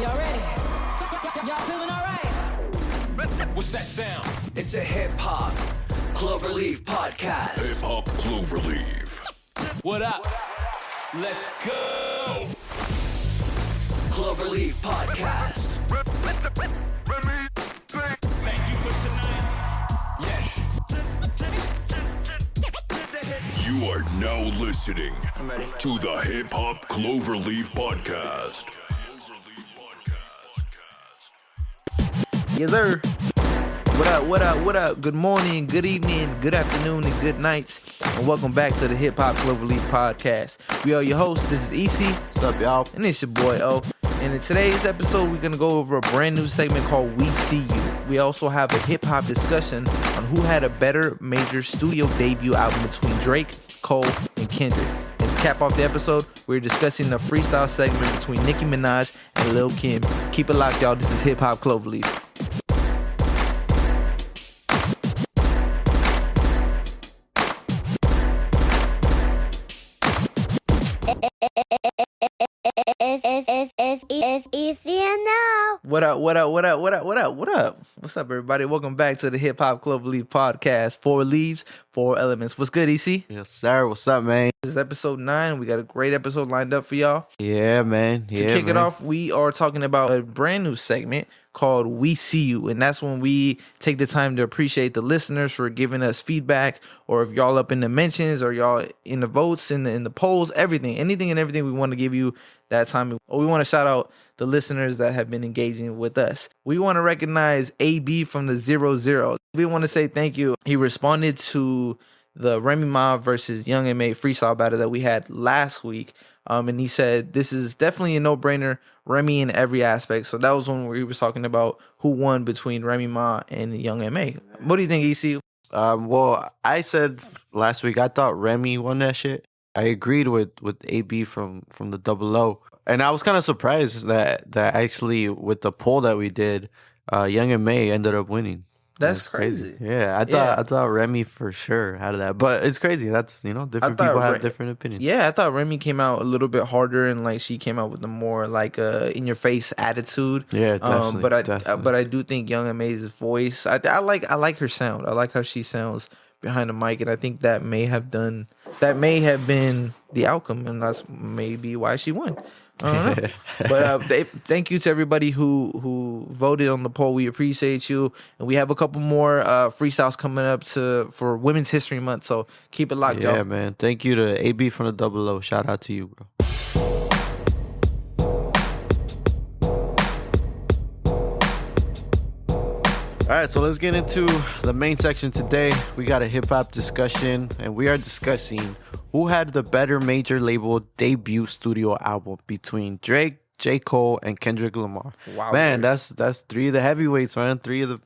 Y'all ready? Y'all feeling all right? What's that sound? It's a hip-hop Cloverleaf podcast. Hip-hop Cloverleaf. What up? Let's go! Cloverleaf podcast. Thank you for tonight. Yes. You are now listening to the Hip-hop Cloverleaf podcast. Yes, sir. What up? Good morning, good evening, good afternoon, and good nights. And welcome back to the Hip Hop Cloverleaf podcast. We are your hosts. This is EC. What's up, y'all? And it's your boy O. And in today's episode, we're going to go over a brand new segment called We See You. We also have a hip hop discussion on who had a better major studio debut album between Drake, Cole, and Kendrick. And to cap off the episode, we're discussing the freestyle segment between Nicki Minaj and Lil Kim. Keep it locked, y'all. This is Hip Hop Cloverleaf. It's easy now. What up? What's up, everybody? Welcome back to the Hip Hop Cloverleaf podcast. 4 leaves, 4 elements. What's good, EC? Yes, sir. What's up, man? This is episode 9. We got a great episode lined up for y'all. Yeah, man. To kick it off, we are talking about a brand new segment called We See You. And that's when we take the time to appreciate the listeners for giving us feedback, or if y'all up in the mentions or y'all in the votes, in the polls, anything and everything, we want to give you that time. We want to shout out the listeners that have been engaging with us. We want to recognize AB from the 00. We want to say thank you. He responded to the Remy Ma versus Young M.A.A.D freestyle battle that we had last week. And he said, this is definitely a no-brainer, Remy in every aspect. So that was when we was talking about who won between Remy Ma and Young M.A.A.D. What do you think, EC? Well, I said last week I thought Remy won that shit. I agreed with AB from the 00. And I was kind of surprised that actually with the poll that we did, Young M.A.A.D ended up winning. That's crazy. Yeah, I thought Remy for sure out of that. But it's crazy. That's, different people have different opinions. Yeah, I thought Remy came out a little bit harder, and like she came out with a more like in your face attitude. Yeah, definitely. But I do think Young M.A.'s voice, I like her sound. I like how she sounds behind the mic, and I think that may have been the outcome, and that's maybe why she won. I don't know. But thank you to everybody who voted on the poll. We appreciate you, and we have a couple more freestyles coming up for Women's History Month. So keep it locked, y'all. Yeah, man. Thank you to AB from the 00. Shout out to you, bro. All right, so let's get into the main section today. We got a hip-hop discussion, and we are discussing who had the better major label debut studio album between Drake, J. Cole, and Kendrick Lamar. Wow, man, that's 3 of the heavyweights, man. 3 of the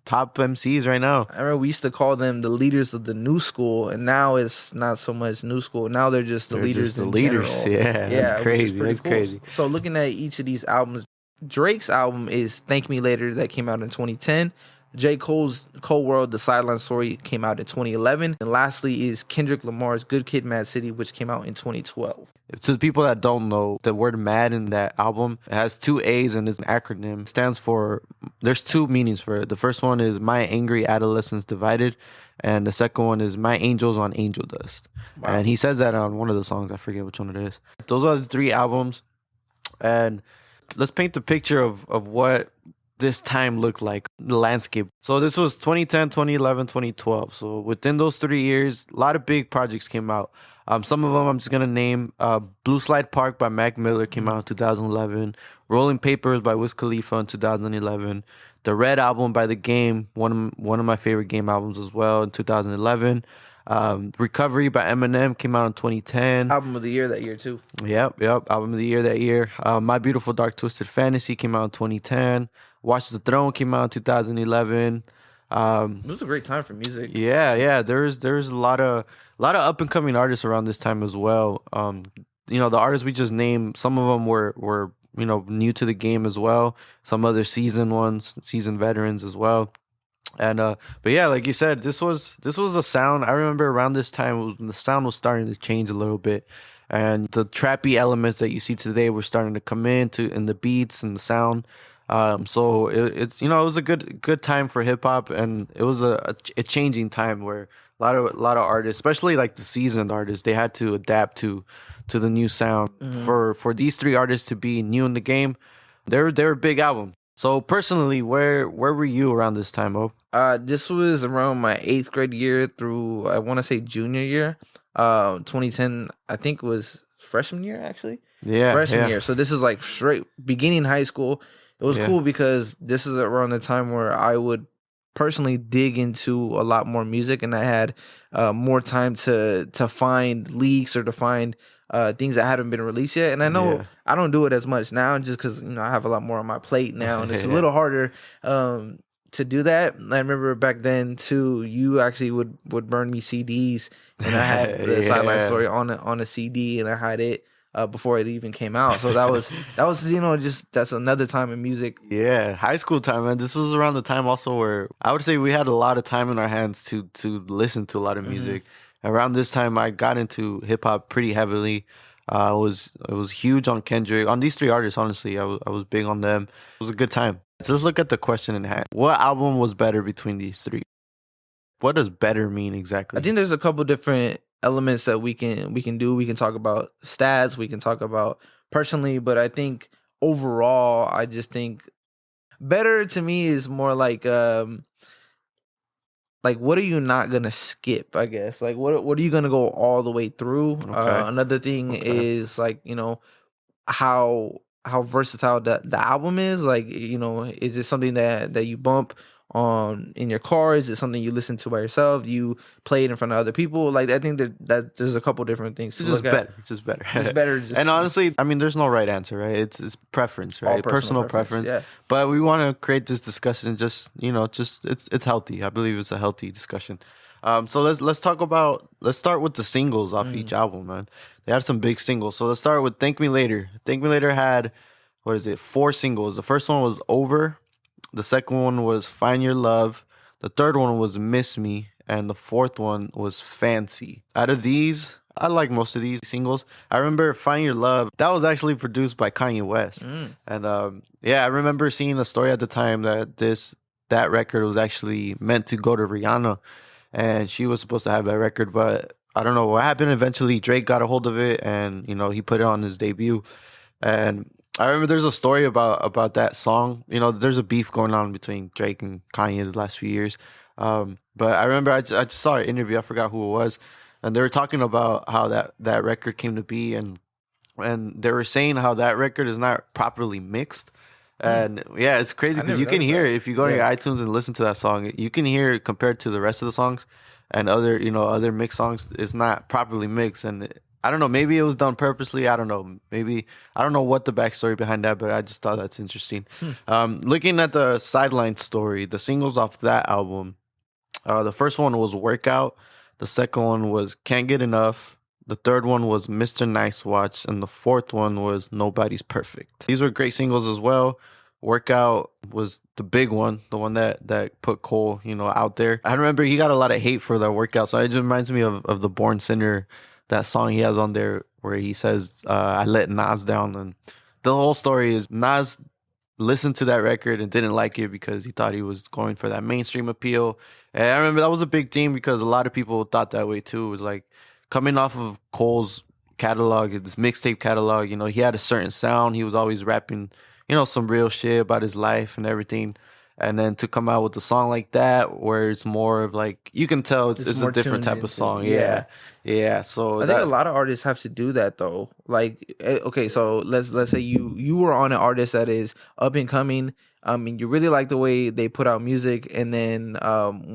top MCs right now. I remember we used to call them the leaders of the new school, and now it's not so much new school. Now they're just the leaders. Just the leaders. General. Yeah, that's crazy. That's cool. Crazy. So looking at each of these albums, Drake's album is Thank Me Later, that came out in 2010. J. Cole's Cold World, The Sideline Story, came out in 2011. And lastly is Kendrick Lamar's Good Kid M.A.A.D, which came out in 2012. To the people that don't know, the word mad in that album, it has 2 A's and it's an acronym. It stands for, there's 2 meanings for it. The first one is My Angry Adolescence Divided. And the second one is My Angels on Angel Dust. Wow. And he says that on one of the songs. I forget which one it is. Those are the 3 albums. And let's paint the picture of what this time looked like, the landscape. So this was 2010, 2011, 2012. So within those 3 years, a lot of big projects came out. Some of them I'm just going to name. Blue Slide Park by Mac Miller came out in 2011. Rolling Papers by Wiz Khalifa in 2011. The Red Album by The Game, one of my favorite Game albums as well, in 2011. Recovery by Eminem came out in 2010. Album of the year that year too. Yep. Album of the year that year. My Beautiful Dark Twisted Fantasy came out in 2010. Watch the Throne came out in 2011. It was a great time for music. Yeah. There's a lot of up and coming artists around this time as well. The artists we just named, some of them were new to the game as well. Some other seasoned veterans as well. And but yeah, like you said, this was a sound. I remember around this time when the sound was starting to change a little bit. and the trappy elements that you see today were starting to come in the beats and the sound. So it's it was a good time for hip hop, and it was a changing time where a lot of artists, especially like the seasoned artists, they had to adapt to the new sound. For these three artists to be new in the game, they're a big album. So personally, where were you around this time, Mo? This was around my 8th grade year through, I want to say, junior year. 2010, I think, was freshman year, actually. Yeah, freshman year. So this is like straight beginning high school. It was cool because this is around the time where I would personally dig into a lot more music, and I had more time to find leaks or to find things that hadn't been released yet. And I know I don't do it as much now, just because I have a lot more on my plate now, and it's a little harder to do that. I remember back then too, you actually would burn me CDs, and I had the Sideline Story on a CD, and I had it before it even came out. So that was just that's another time in music. Yeah, high school time, man. This was around the time also where I would say we had a lot of time in our hands to listen to a lot of music. Around this time, I got into hip hop pretty heavily. I was huge on Kendrick, on these three artists. Honestly, I was big on them. It was a good time. So let's look at the question in hand. What album was better between these three? What does better mean exactly? I think there's a couple different elements that we can do. We can talk about stats. We can talk about personally, but I think overall, I just think better to me is more like what are you not gonna skip? I guess like what are you gonna go all the way through? Another thing is like how versatile the album is. Like is it something that you bump on in your car? Is it something you listen to by yourself? You play it in front of other people? Like I think that there's a couple different things to look at. Just better. And honestly, I mean, there's no right answer, right? It's preference, right? Personal preference. Yeah. But we want to create this discussion. Just it's healthy. I believe it's a healthy discussion. So let's start with the singles off each album, man. They had some big singles. So let's start with Thank Me Later. Thank Me Later had 4 singles. The first one was Over. The second one was Find Your Love. The third one was Miss Me. And the fourth one was Fancy. Out of these, I like most of these singles. I remember Find Your Love. That was actually produced by Kanye West. And I remember seeing a story at the time that that record was actually meant to go to Rihanna. And she was supposed to have that record. But I don't know what happened. Eventually, Drake got a hold of it. And, he put it on his debut. And I remember there's a story about that song. There's a beef going on between Drake and Kanye the last few years. But I remember I just saw an interview. I forgot who it was. And they were talking about how that record came to be. And they were saying how that record is not properly mixed. And yeah, it's crazy because you can hear it. If you go to your iTunes and listen to that song, you can hear it compared to the rest of the songs and other mixed songs. It's not properly mixed. And I don't know, maybe it was done purposely. I don't know. Maybe, I don't know what the backstory behind that, but I just thought that's interesting. Looking at the Sideline Story, the singles off that album, the first one was Workout. The second one was Can't Get Enough. The third one was Mr. Nice Watch. And the fourth one was Nobody's Perfect. These were great singles as well. Workout was the big one, the one that put Cole, out there. I remember he got a lot of hate for that Workout. So it just reminds me of the Born Sinner, that song he has on there where he says, I let Nas down. And the whole story is Nas listened to that record and didn't like it because he thought he was going for that mainstream appeal. And I remember that was a big theme because a lot of people thought that way too. It was like coming off of Cole's catalog, this mixtape catalog, he had a certain sound. He was always rapping, some real shit about his life and everything. And then to come out with a song like that, where it's more of like, you can tell it's a different type of song. Yeah. So I think a lot of artists have to do that though. Like, okay, so let's say you were on an artist that is up and coming. And you really like the way they put out music, and then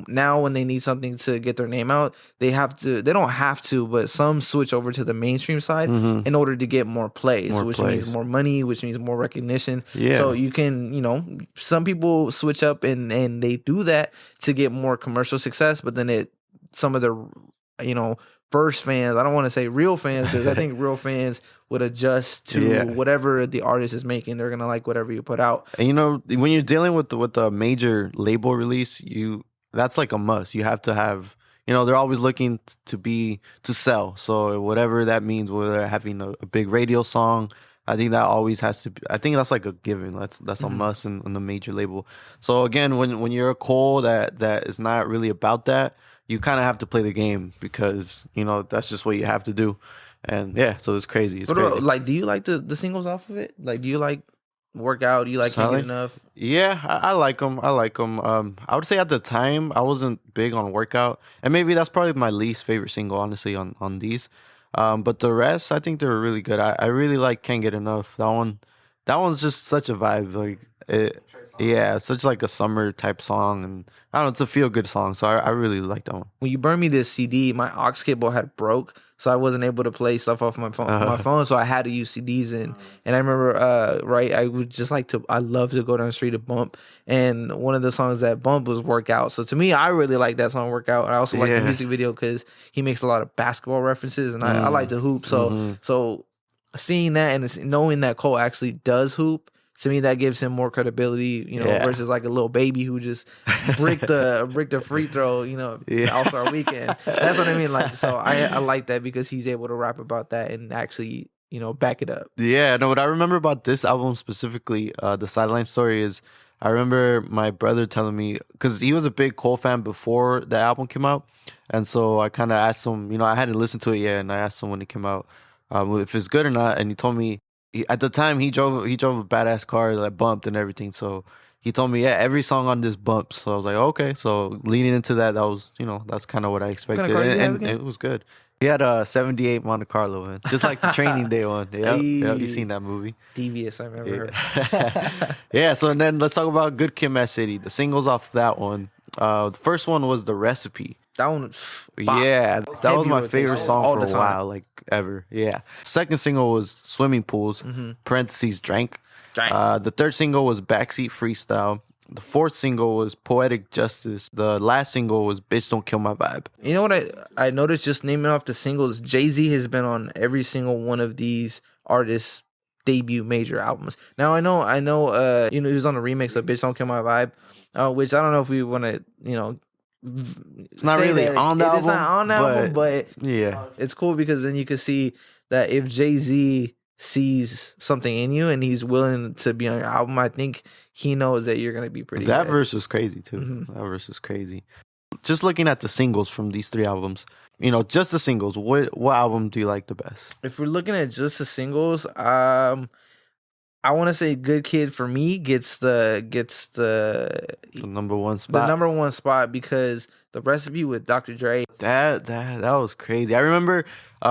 now when they need something to get their name out, they don't have to, but some switch over to the mainstream side in order to get more plays, means more money, which means more recognition. Yeah. So you can, some people switch up and they do that to get more commercial success, but then some of their, first fans, I don't want to say real fans, because I think real fans would adjust to whatever the artist is making. They're gonna like whatever you put out. And when you're dealing with the major label release, that's like a must. You have to have they're always looking to sell. So whatever that means, whether having a big radio song, I think that always has to be, I think that's like a given. That's a must in the major label. So again, when you're a Cole that is not really about that, you kind of have to play the game because, that's just what you have to do. And yeah, so it's crazy. It's crazy. Like, do you like the singles off of it? Like, do you like Workout? Do you like Can't Get Enough? Yeah, I like them. I would say at the time I wasn't big on Workout, and maybe that's probably my least favorite single, honestly, on these. But the rest, I think they were really good. I really like Can't Get Enough. That one's just such a vibe. Like, it's such like a summer type song, and I don't know, it's a feel good song. So I really like that one. When you burned me this CD, my aux cable had broke, so I wasn't able to play stuff off my phone. So I had to use CDs in. And I remember, I would just I love to go down the street and bump. And one of the songs that bumped was Workout. So to me, I really like that song Workout. I also like the music video because he makes a lot of basketball references, and I like to hoop. So seeing that and knowing that Cole actually does hoop, to me that gives him more credibility, versus like a little baby who just bricked the free throw, All-Star weekend. That's what I mean. Like, so I like that because he's able to rap about that and actually, back it up. Yeah, no, what I remember about this album specifically, the Sideline Story, is I remember my brother telling me, because he was a big Cole fan before the album came out, and so I kind of asked him, I hadn't listened to it yet, and I asked him when it came out if it's good or not, and he told me at the time he drove a badass car that bumped and everything, so he told me, every song on this bumps. So I was like, okay. So leaning into that was, that's kind of what I expected, and it was good. He had a 78 Monte Carlo, man. Just like the Training Day one. Yep, you seen that movie. Devious, I remember her. Yeah, so and then let's talk about Good Kid M.A.A.D. The singles off that one. The first one was The Recipe. That one, that was my favorite song for a while, like ever. Yeah. Second single was Swimming Pools, parentheses, Drank. The third single was Backseat Freestyle. The fourth single was Poetic Justice. The last single was Bitch Don't Kill My Vibe. You know what I noticed just naming off the singles? Jay-Z has been on every single one of these artists' debut major albums. Now I know he was on a remix of Bitch Don't Kill My Vibe, which I don't know if we want to, it's not really on the album. It's not on the album, but yeah, it's cool because then you can see that if Jay-Z sees something in you and he's willing to be on your album, I think he knows that you're going to be pretty good. That good. Verse was crazy too. That verse was crazy. Just looking at the singles from these three albums, just the singles, what album do you like the best? If we're looking at just the singles, I want to say Good Kid for me gets the number one spot. The number one spot because the Recipe with Dr. Dre. That was crazy. I remember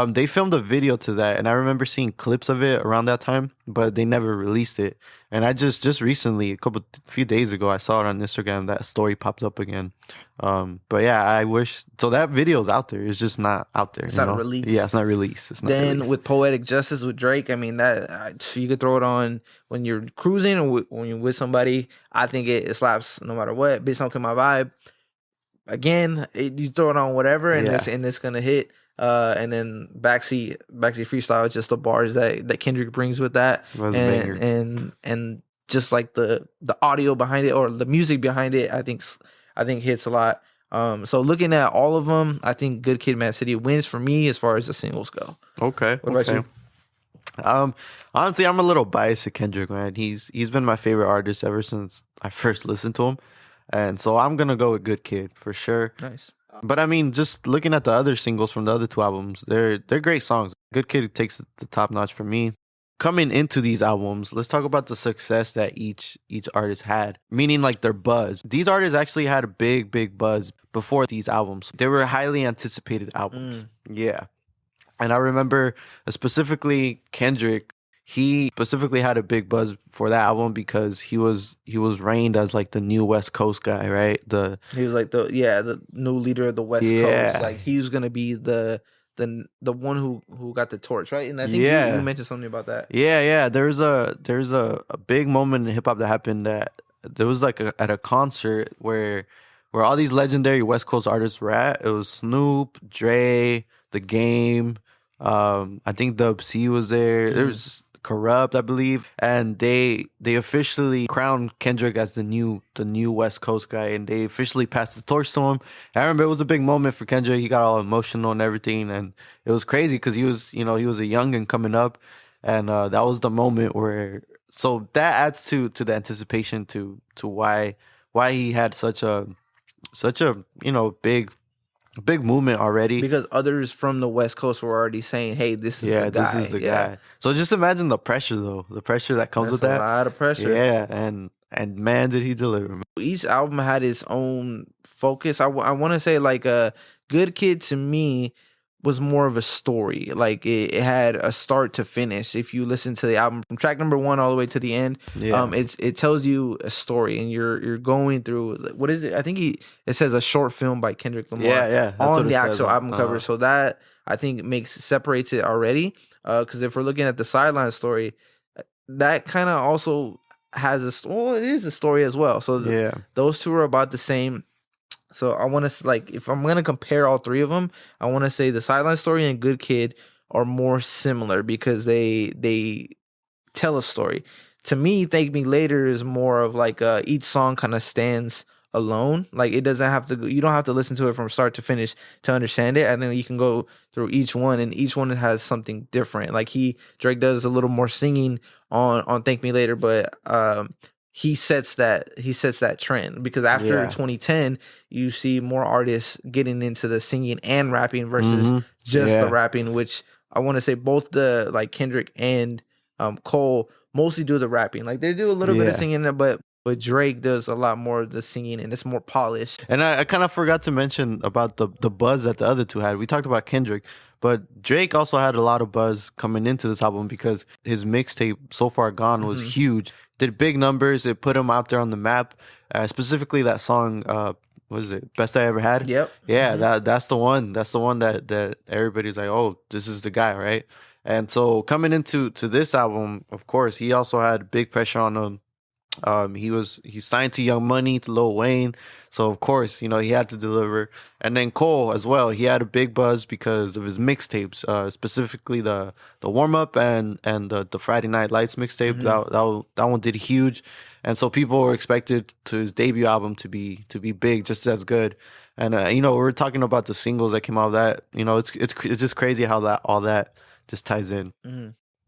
they filmed a video to that, and I remember seeing clips of it around that time, but they never released it. And I just recently, few days ago, I saw it on Instagram. That story popped up again. But yeah, I wish. So that video's out there. It's just not out there. It's not released. Yeah, it's not released. Then with Poetic Justice with Drake, I mean that you could throw it on when you're cruising or when you're with somebody. I think it slaps no matter what. Bitch Don't Kill My Vibe. Again, you throw it on whatever, and it's gonna hit. And then backseat freestyle is just the bars that Kendrick brings with that, and just like the audio behind it or the music behind it, I think hits a lot. So looking at all of them, I think Good Kid, M.A.A.D wins for me as far as the singles go. Okay. What about you? Honestly, I'm a little biased to Kendrick, man. He's been my favorite artist ever since I first listened to him. And so I'm going to go with Good Kid for sure. Nice. But I mean, just looking at the other singles from the other two albums, they're great songs. Good Kid takes the top notch for me. Coming into these albums, let's talk about the success that each artist had, meaning like their buzz. These artists actually had a big buzz before these albums. They were highly anticipated albums. Yeah. And I remember specifically Kendrick, he specifically had a big buzz for that album because he was reigned as like the new West Coast guy, right? He was like the new leader of the West Coast. Like he was gonna be the one who got the torch, right? And I think you mentioned something about that. Yeah. There's a big moment in hip hop that happened that there was like at a concert where all these legendary West Coast artists were at. It was Snoop, Dre, The Game. I think Dub C was there. There was Corrupt, I believe, and they officially crowned Kendrick as the new West Coast guy, and they officially passed the torch to him. I remember it was a big moment for Kendrick. He got all emotional and everything, and it was crazy because he was a youngin coming up, and that was the moment where. So that adds to the anticipation to why he had such a big movement already, because others from the West Coast were already saying, "Hey, this is the guy." This is the guy. So just imagine the pressure, though, the pressure that comes with that. A lot of pressure. Yeah, and man, did he deliver. Each album had its own focus. I want to say like Good Kid to me was more of a story. Like it had a start to finish. If you listen to the album from track number 1 all the way to the end, it tells you a story, and you're going through, what is it? I think it says a short film by Kendrick Lamar. That's on the actual album cover. So that I think separates it already. Because if we're looking at the Sideline Story, that kind of also has it is a story as well. So those two are about the same. So I want to, like, if I'm going to compare all three of them, I want to say the Sideline Story and Good Kid are more similar because they tell a story. To me, Thank Me Later is more of like each song kind of stands alone. Like you don't have to listen to it from start to finish to understand it. And then you can go through each one, and each one has something different. Like Drake does a little more singing on Thank Me Later, but he sets that trend, because after 2010 you see more artists getting into the singing and rapping versus just the rapping, which I want to say both the like Kendrick and Cole mostly do the rapping. Like they do a little bit of singing, but Drake does a lot more of the singing, and it's more polished. And I kind of forgot to mention about the buzz that the other two had. We talked about Kendrick, but Drake also had a lot of buzz coming into this album because his mixtape So Far Gone was huge. Did big numbers. It put him out there on the map. Specifically that song, what is it? Best I Ever Had? Yep. Yeah, that's the one. That's the one that everybody's like, oh, this is the guy, right? And so coming into this album, of course, he also had big pressure on him. He signed to Young Money, to Lil Wayne, so of course he had to deliver. And then Cole as well, he had a big buzz because of his mixtapes, specifically the warm up and the Friday Night Lights mixtape. That one did huge, and so people were expected to his debut album to be big, just as good. And we're talking about the singles that came out of that. It's just crazy how all that just ties in.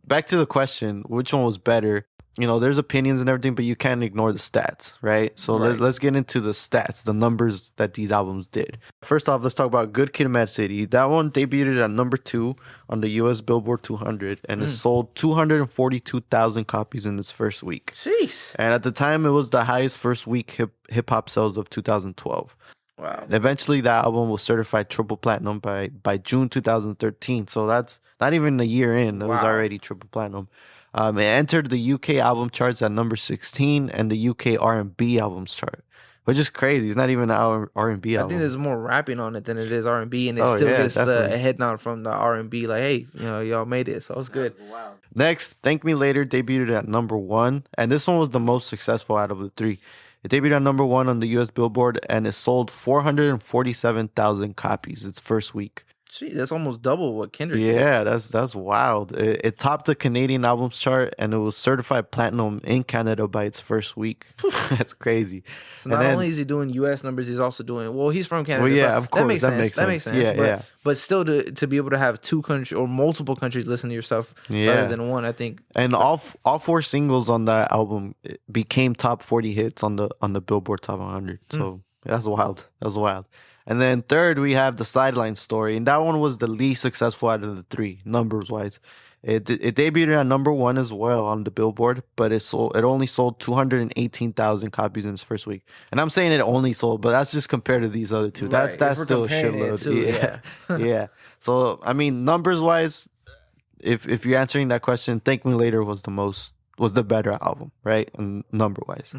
Back to the question, which one was better? There's opinions and everything, but you can't ignore the stats, right? So let's get into the stats, the numbers that these albums did. First off, let's talk about Good Kid M.A.A.D City. That one debuted at number 2 on the U.S. Billboard 200, and it sold 242,000 copies in its first week. Jeez. And at the time, it was the highest first week hip-hop sales of 2012. Wow. Eventually, that album was certified triple platinum by June 2013. So that's not even a year in. It was already triple platinum. It entered the UK album charts at number 16 and the UK R&B albums chart, which is crazy. It's not even an R&B album. I think there's more rapping on it than it is R&B, and it still gets a head nod from the R&B. Like, hey, y'all made it, so it's good. Wow. Next, Thank Me Later debuted at number 1, and this one was the most successful out of the three. It debuted at number 1 on the US Billboard, and it sold 447,000 copies its first week. Gee, that's almost double what Kendrick did. Yeah, that's wild. It topped the Canadian albums chart, and it was certified platinum in Canada by its first week. That's crazy. So not only is he doing U.S. numbers, he's also doing, he's from Canada. Well, yeah, so of course. That makes sense. Yeah. But still, to be able to have two countries or multiple countries listen to your stuff rather than one, I think. And all 4 singles on that album became top 40 hits on the Billboard Top 100. So that's wild. And then third, we have the Sideline Story, and that one was the least successful out of the three, numbers-wise. It debuted at number 1 as well on the Billboard, but it only sold 218,000 copies in its first week. And I'm saying it only sold, but that's just compared to these other two. That's still a shitload. Yeah. So I mean, numbers-wise, if you're answering that question, Thank Me Later was the better album, right? And number-wise.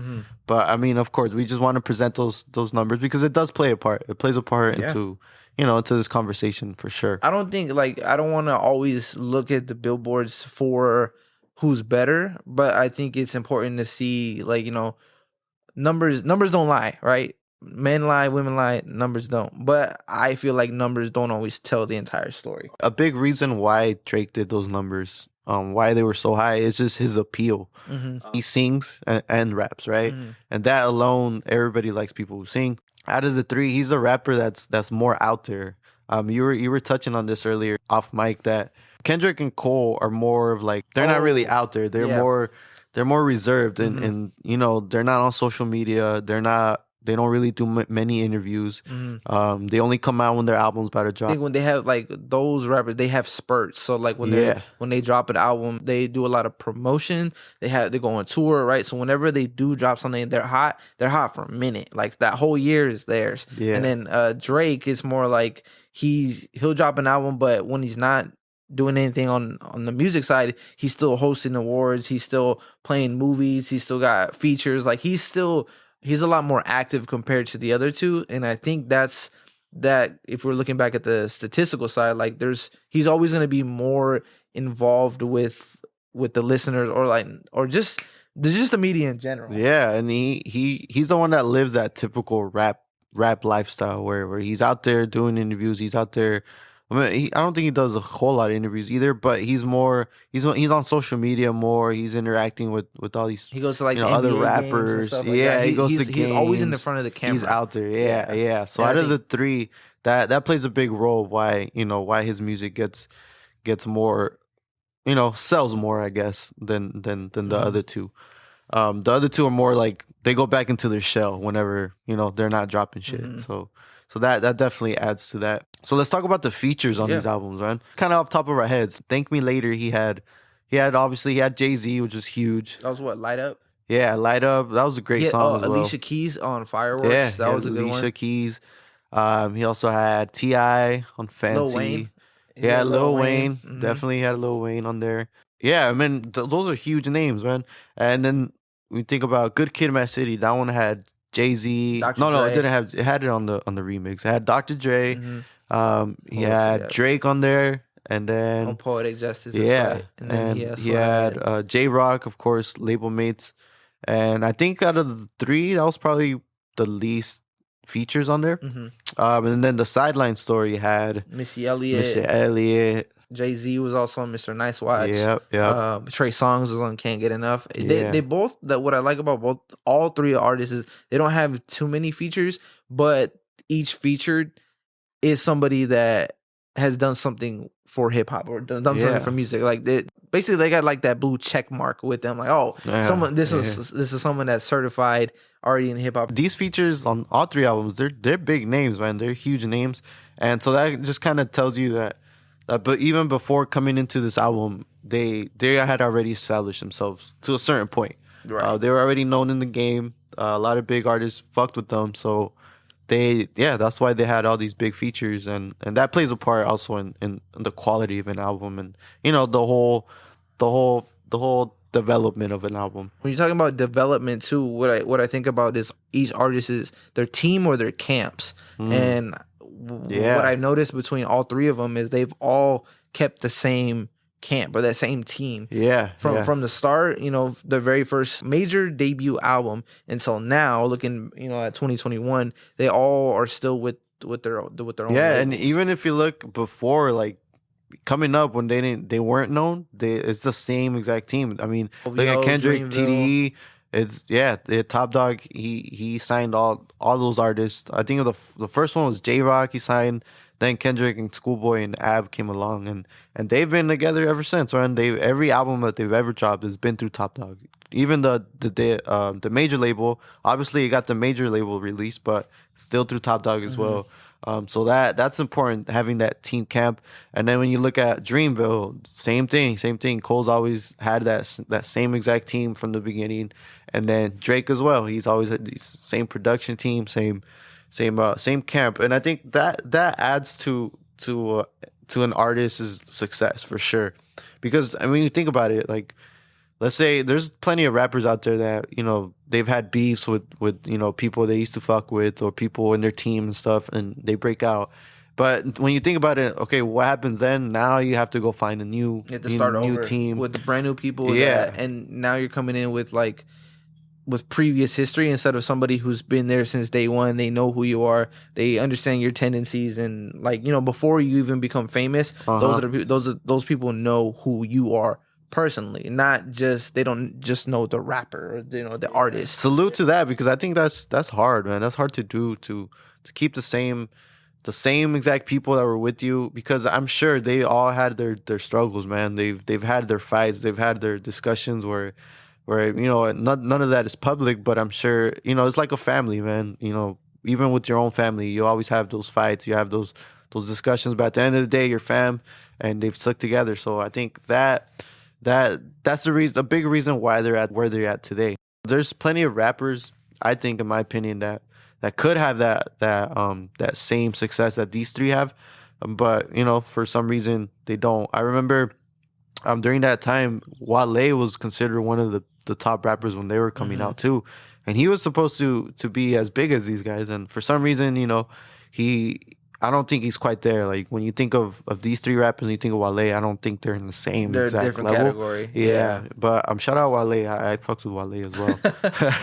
But I mean, of course, we just want to present those numbers because it does play a part. It plays a part into this conversation for sure. I don't think, I don't want to always look at the billboards for who's better, but I think it's important to see, numbers don't lie, right? Men lie, women lie, numbers don't. But I feel like numbers don't always tell the entire story. A big reason why Drake did those numbers why they were so high. It's just his appeal. He sings and raps, right? And that alone, everybody likes people who sing. Out of the three, he's the rapper that's more out there. You were touching on this earlier off mic that Kendrick and Cole are more of like they're not really out there. They're more reserved and you know they're not on social media. They don't really do many interviews. They only come out when their album's about to drop. I think when they have like those rappers, they have spurts. So like when they drop an album, they do a lot of promotion. They go on tour, right? So whenever they do drop something, they're hot for a minute. Like that whole year is theirs. Yeah. And then Drake is more like he'll drop an album, but when he's not doing anything on the music side, he's still hosting awards. He's still playing movies. He's still got features. Like he's a lot more active compared to the other two. And I think that if we're looking back at the statistical side, like he's always going to be more involved with the listeners or just the media in general. Yeah. And he's the one that lives that typical rap lifestyle where he's out there doing interviews. He's out there. I mean, I don't think he does a whole lot of interviews either, but he's on social media more. He's interacting with all these. He goes to like other rappers. Like he goes to games. He's always in the front of the camera. He's out there. Yeah. So out of the three, that plays a big role of why his music gets more, sells more, I guess, than the other two. The other two are more like they go back into their shell whenever they're not dropping shit. So that definitely adds to that. So let's talk about the features on these albums, man. Kind of off top of our heads. Thank Me Later. He had Jay-Z, which was huge. That was what, Light Up? Yeah, Light Up. That was a great song as well. Alicia Keys on Fireworks. Yeah, that was a good one. Alicia Keys. He also had T.I. on Fancy. Lil Wayne. Yeah, Lil Wayne. Definitely had Lil Wayne on there. Yeah, I mean, those are huge names, man. And then we think about Good Kid M.A.A.D. That one had Jay-Z. No, it didn't have. It had it on the remix. It had Dr. Dre. He had Drake on there, and then on Poetic Justice. Yeah, right. And then he had J-Rock, of course, label mates. And I think out of the three, that was probably the least features on there. And then the Sideline Story had Missy Elliott. Jay-Z was also on Mr. Nice Watch. Yep. Trey Songz was on Can't Get Enough. They both, what I like about all three artists is they don't have too many features, but each featured is somebody that has done something for hip hop or done something for music. Like basically they got like that blue check mark with them. Like, this is someone that's certified already in hip hop. These features on all three albums, they're big names, man. They're huge names, and so that just kind of tells you that. But even before coming into this album, they had already established themselves to a certain point. Right. They were already known in the game. A lot of big artists fucked with them, so that's why they had all these big features, and that plays a part also in the quality of an album, and the whole development of an album. When you're talking about development too, what I think about is each artist is their team or their camps, and what I've noticed between all three of them is they've all kept the same camp or that same team. From the start, the very first major debut album until now, looking at 2021, they all are still with their own labels. And even if you look before, like coming up when they weren't known, it's the same exact team. I mean, look at Kendrick, TDE. It's the Top Dog. He signed all those artists. I think the first one was J-Rock. He signed. Then Kendrick and Schoolboy and A.B. came along, and they've been together ever since. Right? Every album that they've ever dropped has been through Top Dog. Even the major label, obviously it got the major label release, but still through Top Dog as well. So that's important, having that team camp. And then when you look at Dreamville, same thing. Cole's always had that same exact team from the beginning, and then Drake as well. He's always had the same production team, same camp. And I think that adds to an artist's success for sure. Because I mean, you think about it, like, let's say there's plenty of rappers out there that, they've had beefs with people they used to fuck with or people in their team and stuff, and they break out. But when you think about it, okay, what happens then? Now you have to go find a new team with the brand new people. And now you're coming in with previous history instead of somebody who's been there since day one. They know who you are. They understand your tendencies, and before you even become famous, those people know who you are personally, not just they don't just know the rapper or the artist. Salute to that, because I think that's hard, man. That's hard to do, to keep the same exact people that were with you, because I'm sure they all had their struggles, man. They've had their fights, they've had their discussions where none of that is public, but I'm sure it's like a family, man. Even with your own family, you always have those fights, you have those discussions, but at the end of the day, you're fam, and they've stuck together. So I think that's the reason, a big reason why they're at where they're at today. There's plenty of rappers, I think, in my opinion, that could have that same success that these three have, but for some reason they don't. I remember during that time, Wale was considered one of the top rappers when they were coming out too, and he was supposed to be as big as these guys, and for some reason, I don't think he's quite there. Like when you think of these three rappers and you think of Wale, I don't think they're in the same They're exact a different level. category. Yeah, but shout out Wale. I fucks with Wale as well.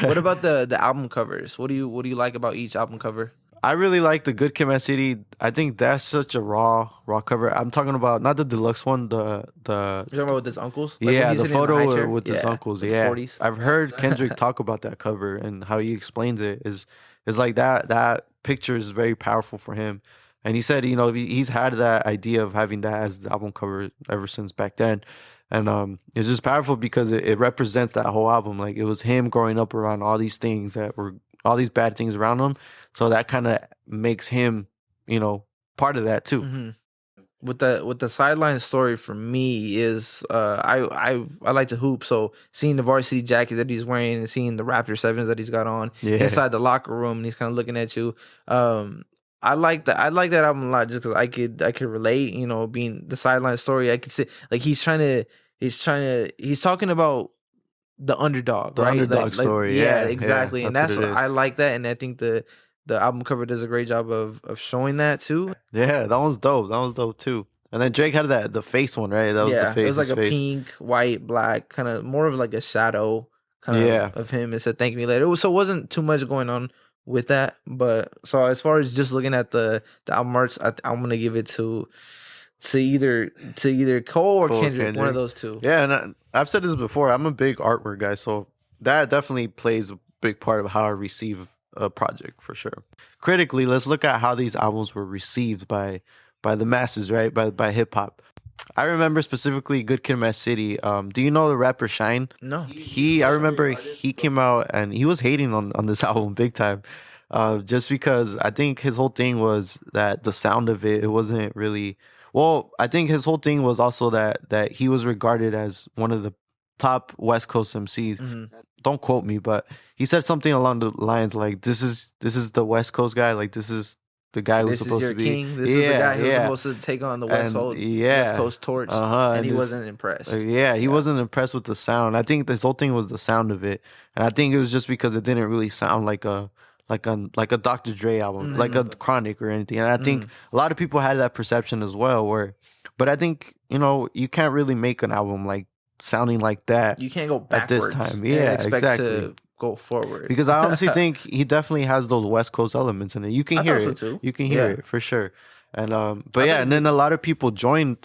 What about the album covers? What do you like about each album cover? I really like the Good Kid M.A.A.D. I think that's such a raw cover. I'm talking about not the deluxe one, the You're talking about with his uncles? Like yeah, when he's the sitting in high photo chair? with his uncles. with the Yeah, 40s. I've heard Kendrick talk about that cover, and how he explains it is like that picture is very powerful for him. And he said, he's had that idea of having that as the album cover ever since back then. And it's just powerful because it represents that whole album. Like it was him growing up around all these things all these bad things around him. So that kind of makes him, part of that too. Mm-hmm. With the sideline story for me is I like to hoop, so seeing the varsity jacket that he's wearing and seeing the Raptor 7s that he's got on inside the locker room, and he's kind of looking at you. I like that album a lot just because I could relate, being the sideline story. I could see like he's talking about the underdog, The right? underdog story. Yeah, exactly. Yeah, and that's what it is. I like that, and I think the album cover does a great job of showing that too. Yeah, that one's dope. That was dope too. And then Drake had the face one, right? That was the face. It was like his a face. pink, white, black, kind of more of like a shadow kind of him. It said "Thank me later." So it wasn't too much going on with that. But so as far as just looking at the album arts, I'm gonna give it to either Cole or Kendrick, one of those two. Yeah, and I've said this before. I'm a big artwork guy, so that definitely plays a big part of how I receive a project for sure. Critically, let's look at how these albums were received by the masses, right? By hip hop. I remember specifically Good Kid M.A.A.D. Do you know the rapper Shine? No. I remember he came out and he was hating on this album big time. Just because I think his whole thing was that the sound of it wasn't really well. I think his whole thing was also that he was regarded as one of the top West Coast MCs. Mm-hmm. Don't quote me, but he said something along the lines like, "This is the West Coast guy. Like this is the guy who's supposed to be king. This is the guy who's supposed to take on the West Coast torch." And he wasn't impressed. He wasn't impressed with the sound. I think this whole thing was the sound of it, and I think it was just because it didn't really sound like a Dr. Dre album, like a Chronic or anything. And I think a lot of people had that perception as well. But I think you can't really make an album like sounding like that. You can't go backwards at this time. Yeah, exactly. To go forward, because I honestly think he definitely has those West Coast elements in it. You can hear it. So too. You can hear it for sure. And and then a lot of people joined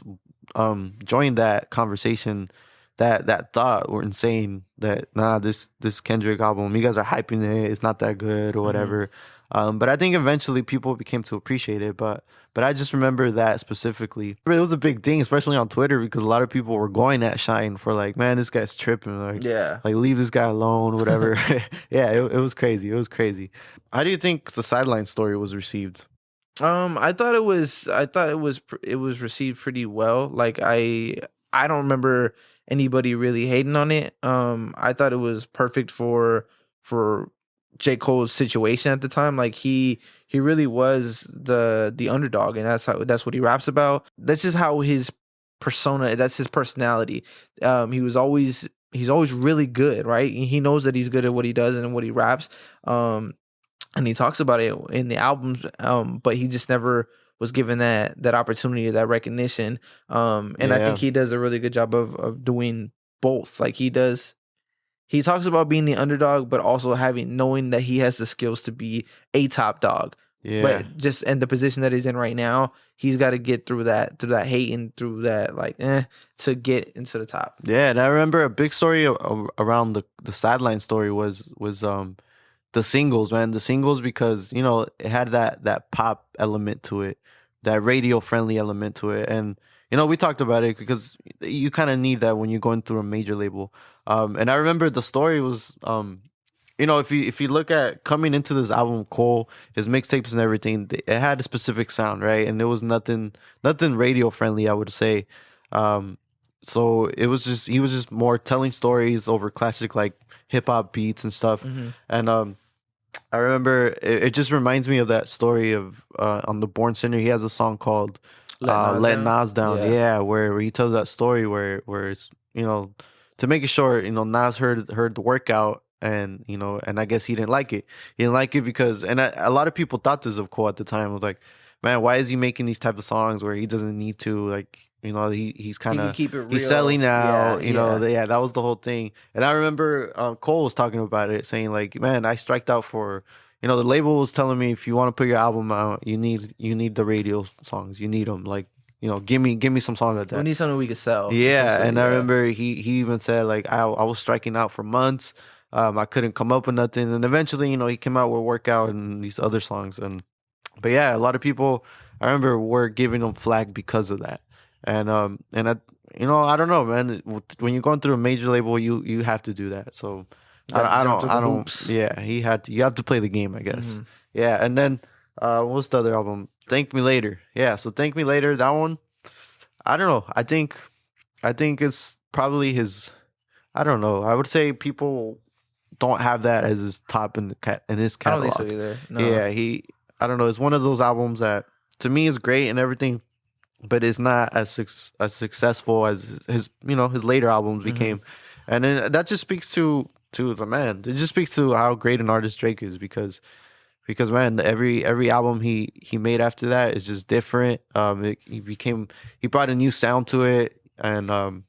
that conversation. That thought were saying that this Kendrick album, you guys are hyping it, it's not that good or whatever. But I think eventually people became to appreciate it. But I just remember that specifically. It was a big thing, especially on Twitter, because a lot of people were going at Shine for like, man, this guy's tripping. Like leave this guy alone, whatever. It was crazy. It was crazy. How do you think the Sideline Story was received? I thought it was received pretty well. Like I don't remember anybody really hating on it. I thought it was perfect for J. Cole's situation at the time. Like he really was the underdog, and that's what he raps about. That's just how his persona, that's his personality. He's always really good, right? He knows that he's good at what he does and what he raps. And he talks about it in the albums, but he just never was given that opportunity, that recognition. I think he does a really good job of doing both. Like he talks about being the underdog, but also knowing that he has the skills to be a top dog. Yeah. But just in the position that he's in right now, he's got to get through that hate and through that to get into the top. Yeah, and I remember a big story around the sideline story was the singles, man. The singles, because it had that pop element to it, that radio friendly element to it, and we talked about it because you kind of need that when you're going through a major label. And I remember the story was if you look at coming into this album, Cole, his mixtapes and everything, it had a specific sound, right? And it was nothing radio friendly, I would say. So he was just more telling stories over classic like hip hop beats and stuff. Mm-hmm. And I remember it just reminds me of that story of on the Born Sinner. He has a song called "Let Nas Down." Yeah, where he tells that story where it's to make it short, Nas heard the workout. And and I guess he didn't like it. He didn't like it because, and a lot of people thought this of Cole at the time. Was like, man, why is he making these type of songs where he doesn't need to? Like, he's kind of he's selling out. That was the whole thing. And I remember Cole was talking about it, saying like, man, I striked out for. The label was telling me if you want to put your album out, you need the radio songs. You need them. Like, give me some songs like that. We need something we could sell. Yeah, and I remember he even said like I was striking out for months. I couldn't come up with nothing, and eventually, he came out with Workout and these other songs. But yeah, a lot of people, I remember, were giving him flack because of that. And I don't know, man. When you're going through a major label, you have to do that. So I don't. Yeah, you have to play the game, I guess. Mm-hmm. Yeah, and then what's the other album? Thank Me Later. Yeah, so Thank Me Later. That one, I don't know. I think it's probably his. I don't know. I would say people don't have that as his top in his catalog. I don't think so either. No. Yeah, I don't know. It's one of those albums that to me is great and everything, but it's not as successful as his later albums became. And then that just speaks to the man. It just speaks to how great an artist Drake is because man, every album he made after that is just different. He brought a new sound to it, and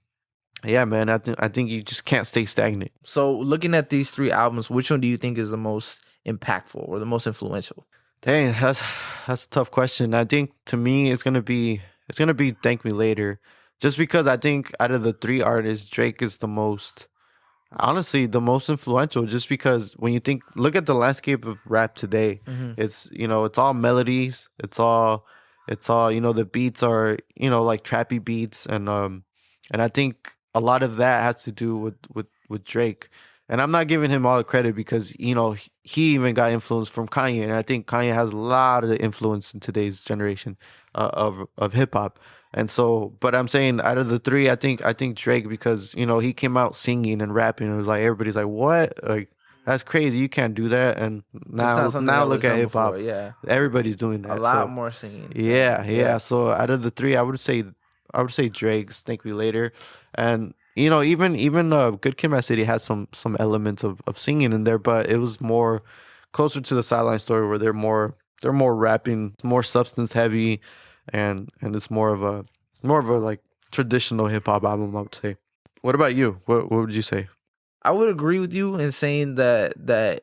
yeah, man, I think you just can't stay stagnant. So looking at these 3 albums, which one do you think is the most impactful or the most influential? Dang, that's a tough question. I think to me it's gonna be Thank Me Later, just because I think out of the 3 artists, Drake is the most influential. Just because when you look at the landscape of rap today, it's it's all melodies, it's all the beats are like trappy beats, and I think a lot of that has to do with Drake. And I'm not giving him all the credit because, he even got influence from Kanye. And I think Kanye has a lot of influence in today's generation of hip hop. And so, but I'm saying out of the 3, I think Drake, because, he came out singing and rapping. And it was like, everybody's like, what? Like, that's crazy. You can't do that. And now look at hip hop. Yeah. Everybody's doing that. A lot more singing. Yeah. So out of the 3, I would say Drake's Thank Me Later. And even Good Kid M.A.A.D has some elements of singing in there, but it was more closer to the Sideline Story, where they're more rapping, more substance heavy, and it's more of a like traditional hip hop album, I would say. What about you? What would you say? I would agree with you in saying that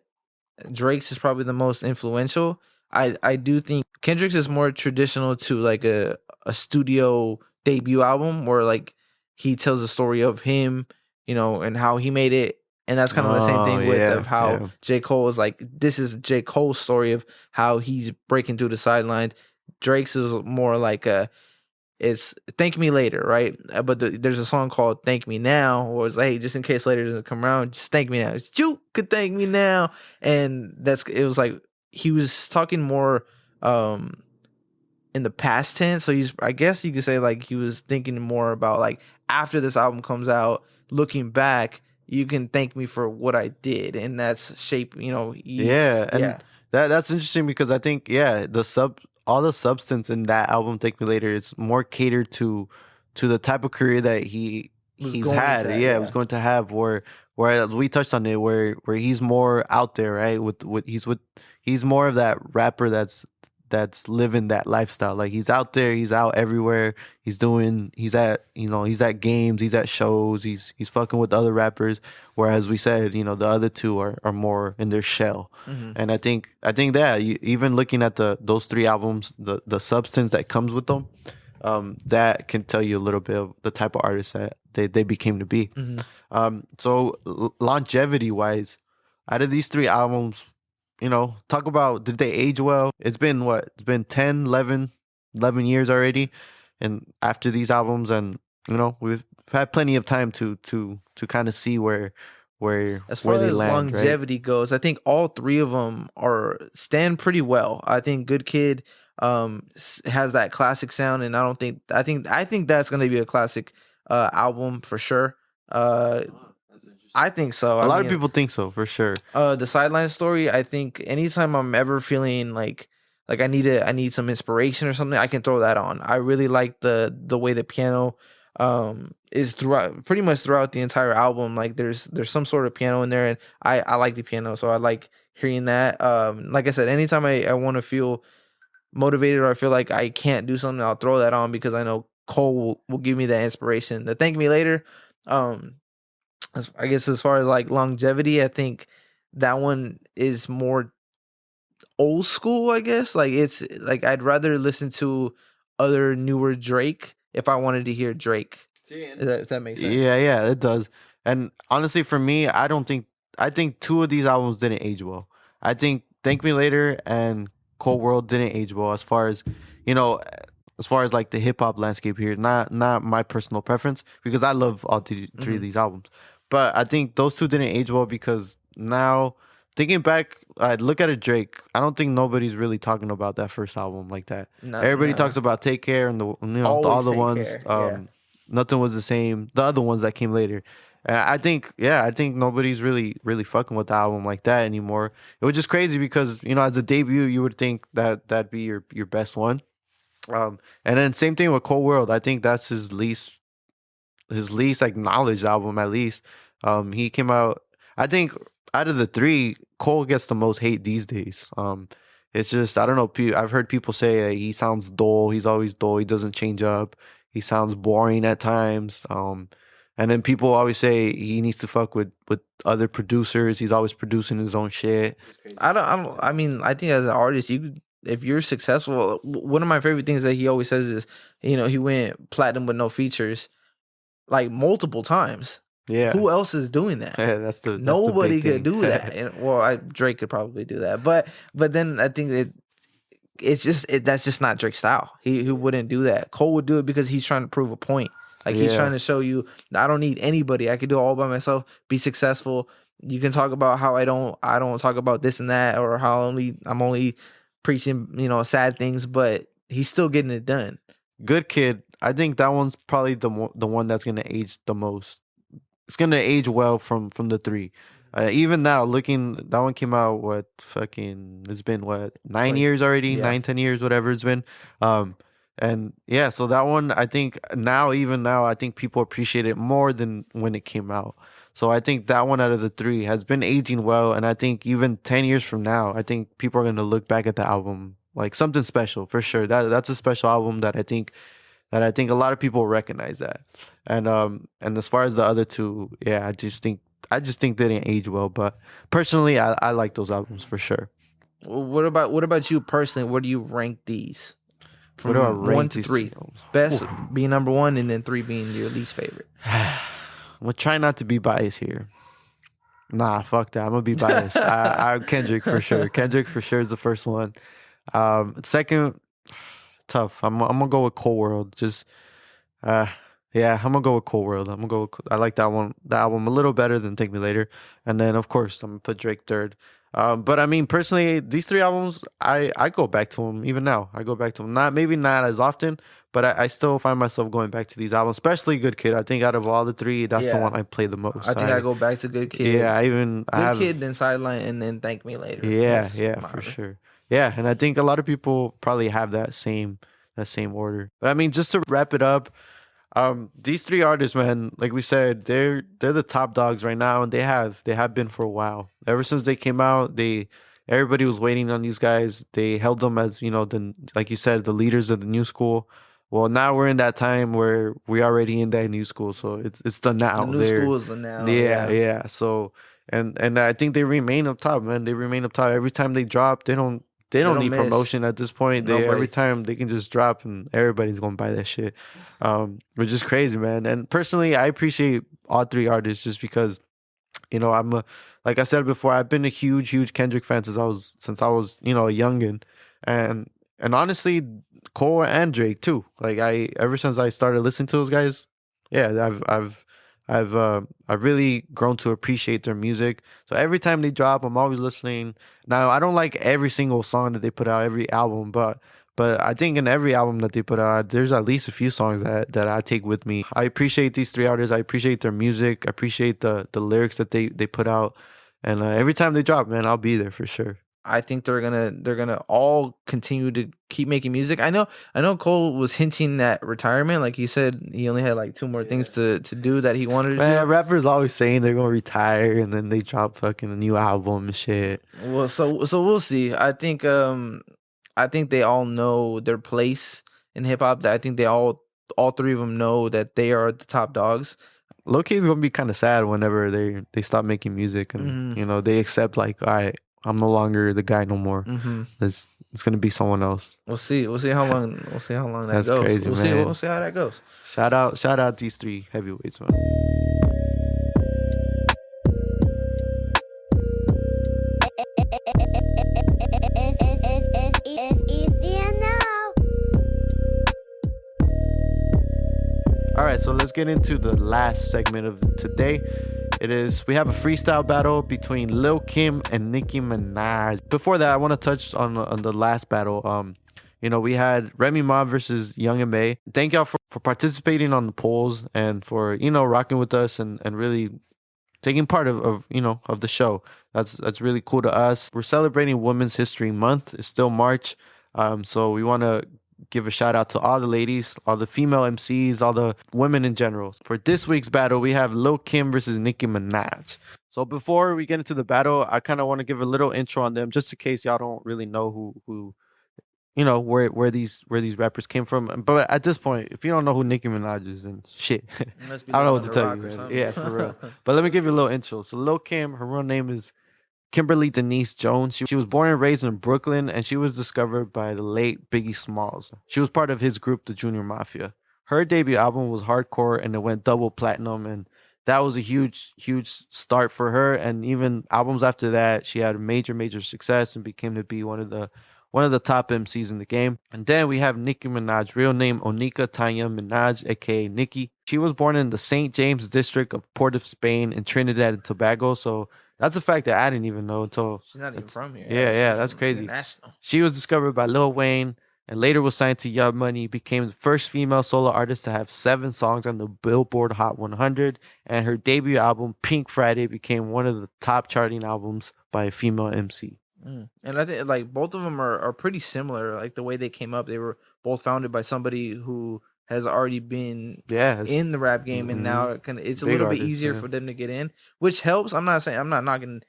Drake's is probably the most influential. I do think Kendrick's is more traditional to like a studio debut album, where like he tells the story of him, and how he made it. And that's kind of the same thing with how J. Cole is like, this is J. Cole's story of how he's breaking through the sidelines. Drake's is more like it's Thank Me Later, right? But there's a song called Thank Me Now, where it's like, hey, just in case later doesn't come around, just thank me now. You could thank me now. And it was like, he was talking more in the past tense. So I guess you could say like he was thinking more about like, after this album comes out, looking back, you can thank me for what I did, and that's shape. That's interesting because I think all the substance in that album, Thank Me Later, is more catered to the type of career that he's had. It was going to have. Where we touched on it, where he's more out there, right? He's more of that rapper that's that's living that lifestyle. Like he's out there, he's out everywhere. He's at games, he's at shows, he's fucking with other rappers. Whereas we said, the other two are more in their shell. And I think that even looking at those three albums, the substance that comes with them, that can tell you a little bit of the type of artists that they became to be. So longevity wise, out of these three albums, talk about, did they age well? It's been 10, 11 years already. And after these albums, and we've had plenty of time to kind of see where as far they as land, longevity goes, I think all three of them stand pretty well. I think Good Kid has that classic sound, and I think that's going to be a classic album for sure. I think so. A lot of people think so, for sure. The Sideline Story, I think anytime I'm ever feeling like I need some inspiration or something, I can throw that on. I really like the way the piano is pretty much throughout the entire album. Like there's some sort of piano in there, and I like the piano, so I like hearing that. Like I said, anytime I want to feel motivated or I feel like I can't do something, I'll throw that on because I know Cole will give me that inspiration. The Thank Me Later, I guess as far as like longevity, I think that one is more old school, I guess. Like it's like I'd rather listen to other newer Drake if I wanted to hear Drake. If that makes sense. Yeah, it does. And honestly, for me, I think two of these albums didn't age well. I think Thank Me Later and Cold World didn't age well as far as like the hip hop landscape here. Not my personal preference, because I love all three of these albums. But I think those two didn't age well because now, thinking back, I look at Drake. I don't think nobody's really talking about that first album like that. Everybody talks about Take Care and all the ones. Nothing Was the Same. The other ones that came later. I think nobody's really fucking with the album like that anymore. It was just crazy because as a debut, you would think that'd be your best one. And then same thing with Cold World. I think that's his least acknowledged album, at least. He came out, I think out of the three, Cole gets the most hate these days. It's just, I don't know, I've heard people say he sounds dull. He's always dull. He doesn't change up. He sounds boring at times. And then people always say he needs to fuck with other producers. He's always producing his own shit. I mean, I think as an artist, if you're successful, one of my favorite things that he always says is, he went platinum with no features like multiple times. Yeah. Who else is doing that? Yeah, nobody the could do that. And, Drake could probably do that. But then I think that's just not Drake's style. He wouldn't do that. Cole would do it because he's trying to prove a point. Like he's trying to show you, I don't need anybody. I can do it all by myself, be successful. You can talk about how I don't talk about this and that, or how I'm only preaching, sad things, but he's still getting it done. Good Kid, I think that one's probably the one that's gonna age the most. It's gonna age well from the three. Even now, that one came out it's been 9 years already, Yeah. 9-10 years, whatever it's been. And yeah, so that one, I think even now, I think people appreciate it more than when it came out. So I think that one out of the three has been aging well. And I think even 10 years from now, I think people are going to look back at the album like something special, for sure. That's a special album that I think a lot of people recognize that. And as far as the other two, yeah, I just think they didn't age well. But personally, I like those albums for sure. What about you personally? Where do you rank these? From Where do I rank 1 to these 3. Best being number 1, and then 3 being your least favorite. I'm gonna try not to be biased here. Nah, fuck that. I'm gonna be biased. I Kendrick for sure. Kendrick for sure is the first one. Second, tough. I'm gonna go with Cold World. I'm gonna go with Cold World. I like that one. That album a little better than Take Me Later. And then of course I'm gonna put Drake third. But I mean, personally, these three albums, I go back to them even now. I go back to them. Maybe not as often, but I still find myself going back to these albums, especially Good Kid. I think out of all the three, that's the one I play the most. I think I go back to Good Kid. Yeah, Good Kid, then Sideline, and then Thank Me Later. Yeah, for sure. Yeah, and I think a lot of people probably have that same order. But I mean, just to wrap it up, these three artists, man, like we said, they're the top dogs right now, and they have been for a while. Ever since they came out, they Everybody was waiting on these guys. They held them as, like you said, the leaders of the new school. Well, now we're in that time where we already in that new school, so it's the now. The new school is the now. Yeah. So and I think they remain up top, man. They remain up top every time they drop. They don't need miss. promotion at this point. Nobody. Every time they can just drop and everybody's gonna buy that shit, which is crazy, man. And personally, I appreciate all three artists just because, like I said before, I've been a huge Kendrick fan since I was a youngin, and honestly, Cole and Drake too. Like ever since I started listening to those guys, yeah, I've really grown to appreciate their music. So every time they drop, I'm always listening. Now I don't like every single song that they put out, every album, but I think in every album that they put out, there's at least a few songs that I take with me. I appreciate these three artists. I appreciate their music. I appreciate the lyrics that they put out. And every time they drop, man, I'll be there for sure. I think they're gonna all continue to keep making music. I know Cole was hinting at retirement. Like he said, he only had like 2 more things to do that he wanted to Man, do. rappers always saying they're gonna retire and then they drop fucking a new album and shit. Well, so we'll see. I think they all know their place in hip hop. I think they all three of them know that they are the top dogs. Low key is gonna be kind of sad whenever they stop making music and they accept like, all right, I'm no longer the guy no more. It's gonna be someone else. We'll see how long that That's goes. crazy, We'll man. see how that goes. Shout out these three heavyweights, man. It's easy and now. All right, so let's get into the last segment of today. We have a freestyle battle between Lil Kim and Nicki Minaj. Before that, I want to touch on the last battle. We had Remy Ma versus Young M.A.A. Thank y'all for participating on the polls and for, rocking with us and really taking part of the show. That's really cool to us. We're celebrating Women's History Month. It's still March. So we want to give a shout out to all the ladies, all the female MCs, all the women in general. For this week's battle, we have Lil Kim versus Nicki Minaj. So before we get into the battle, I kind of want to give a little intro on them, just in case y'all don't really know who where these rappers came from. But at this point, if you don't know who Nicki Minaj is, then shit, I don't know what to tell you, man. Yeah, for real. But let me give you a little intro. So Lil Kim, her real name is Kimberly Denise Jones. She was born and raised in Brooklyn, and she was discovered by the late Biggie Smalls. She was part of his group, the Junior Mafia. Her debut album was Hardcore, and it went double platinum, and that was a huge start for her. And even albums after that, she had major success and became to be one of the top MCs in the game. And then we have Nicki Minaj, real name Onika Tanya Minaj, aka Nicki. She was born in the St. James district of Port of Spain in Trinidad and Tobago. So that's a fact that I didn't even know until... She's not even from here. Yeah, that's crazy. International. She was discovered by Lil Wayne and later was signed to Young Money, became the first female solo artist to have 7 songs on the Billboard Hot 100, and her debut album, Pink Friday, became one of the top charting albums by a female MC. And I think like both of them are pretty similar. Like the way they came up, they were both founded by somebody who has already been in the rap game, and now it's a little bit easier for them to get in, which helps. I'm not knocking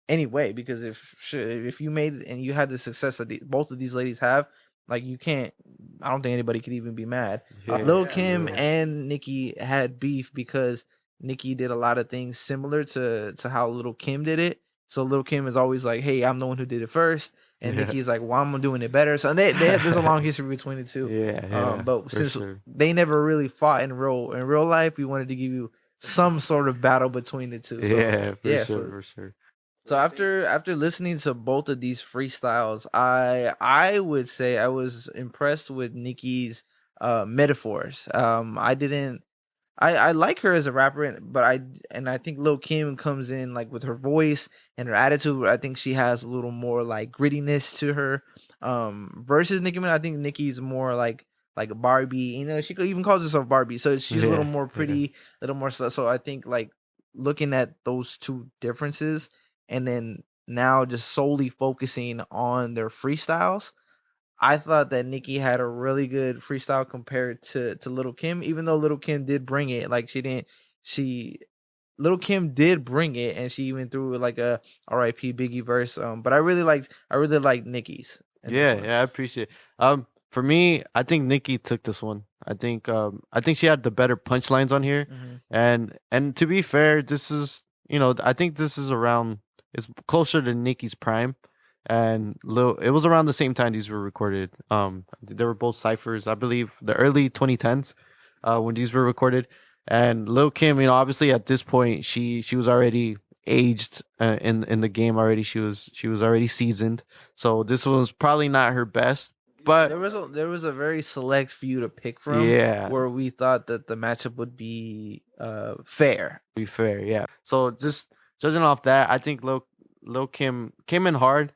any way, because if you made and you had the success that both of these ladies have, like you can't. I don't think anybody could even be mad. Lil Kim and Nicki had beef because Nicki did a lot of things similar to how Lil Kim did it. So Lil Kim is always like, "Hey, I'm the one who did it first," and Nicki's like, "Well, I'm doing it better." So there's a long history between the two. But since they never really fought in real life, we wanted to give you some sort of battle between the two. So, for sure. So after listening to both of these freestyles, I would say I was impressed with Nicki's metaphors. I like her as a rapper, but I think Lil Kim comes in like with her voice and her attitude, where I think she has a little more like grittiness to her. Versus Nicki Minaj, I think Nicki's more like a Barbie. She even calls herself Barbie, so she's a little more pretty, a little more. So I think like looking at those two differences, and then now just solely focusing on their freestyles, I thought that Nicki had a really good freestyle compared to Lil Kim, even though Lil Kim did bring it. Like she Lil Kim did bring it, and she even threw like a R.I.P. Biggie verse. But I really liked Nicki's. in this one. Yeah, I appreciate it. For me, I think Nicki took this one. I think she had the better punchlines on here. And to be fair, this is, I think this is around, it's closer to Nicki's prime. And it was around the same time these were recorded. They were both ciphers, I believe, the early 2010s when these were recorded. And Lil Kim, obviously at this point she was already aged in the game already. She was already seasoned. So this was probably not her best. But there was a very select few to pick from. Yeah. Where we thought that the matchup would be fair. Be fair, yeah. So just judging off that, I think Lil Kim came in hard.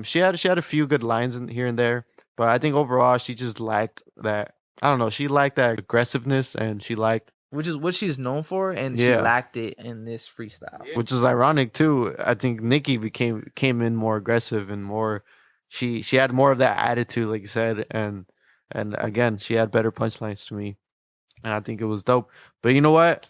She had a few good lines in here and there, but I think overall she just lacked that. I don't know. She lacked that aggressiveness, and she lacked, which is what she's known for, and she lacked it in this freestyle. Which is ironic too. I think Nicki came in more aggressive and more. She had more of that attitude, like you said, and again she had better punchlines to me, and I think it was dope. But you know what?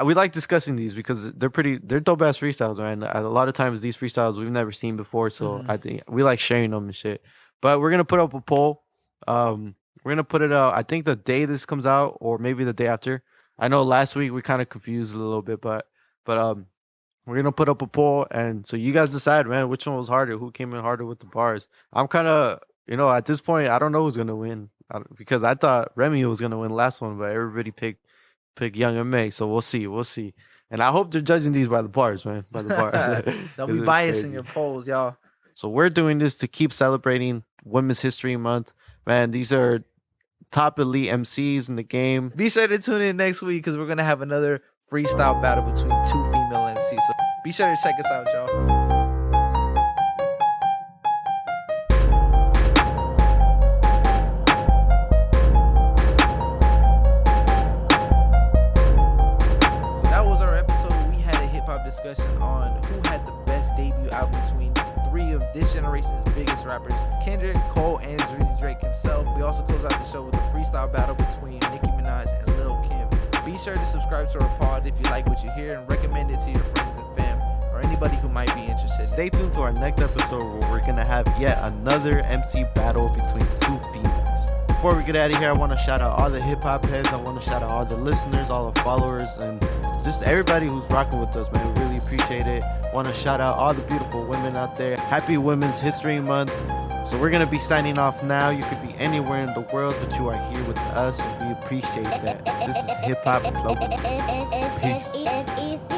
We like discussing these because they're dope ass freestyles, man. A lot of times these freestyles we've never seen before, so I think we like sharing them and shit. But we're gonna put up a poll. We're gonna put it out. I think the day this comes out, or maybe the day after. I know last week we kind of confused a little bit, but we're gonna put up a poll, and so you guys decide, man, which one was harder, who came in harder with the bars. I'm kind of, at this point, I don't know who's gonna win because I thought Remy was gonna win last one, but everybody picked Young M.A.A. So we'll see. And I hope they're judging these by the bars, man. By the bars. Don't be biased in your polls, y'all. So we're doing this to keep celebrating Women's History Month. Man, these are top elite MCs in the game. Be sure to tune in next week because we're going to have another freestyle battle between two female MCs. So be sure to check us out, y'all. Discussion on who had the best debut album between three of this generation's biggest rappers, Kendrick, Cole, and Drizzy Drake himself. We also close out the show with a freestyle battle between Nicki Minaj and Lil Kim. Be sure to subscribe to our pod if you like what you hear and recommend it to your friends and fam or anybody who might be interested. Stay tuned to our next episode where we're going to have yet another MC battle between two females. Before we get out of here, I want to shout out all the hip-hop heads. I want to shout out all the listeners, all the followers, and just everybody who's rocking with us, man. We really appreciate it. Want to shout out all the beautiful women out there. Happy Women's History Month. So we're going to be signing off now. You could be anywhere in the world, but you are here with us, and we appreciate that. This is Hip Hop Global. Peace.